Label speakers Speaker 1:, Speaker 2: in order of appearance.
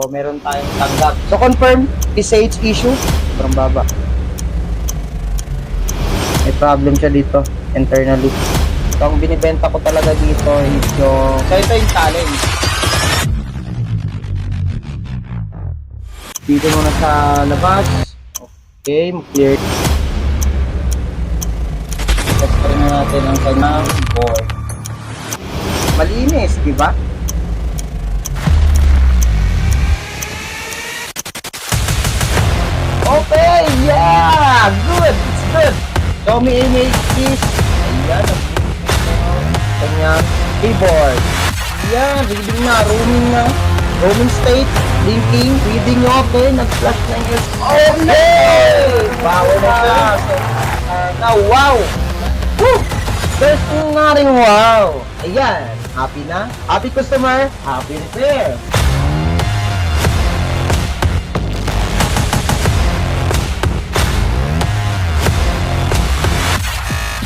Speaker 1: So, meron tayong tanggap. So, confirm, PCH issue. Sobrang baba. May problem siya dito, internally. So, ang binibenta ko talaga dito is yung... So, ito yung challenge. Dito muna sa labas. Okay, clear. Test pa rin natin ang kanyang board. Malinis, di ba? Okay, yeah! Good! It's good! Xiaomi image is... Ayan, ang kanyang keyboard. Ayan, reading na, roaming na. Roaming state, blinking, reading okay, nag-flash na yung... Okay! Power na siya. So, now, wow! Woo! There's nga rin wow! Ayan, happy na? Happy customer, happy repair!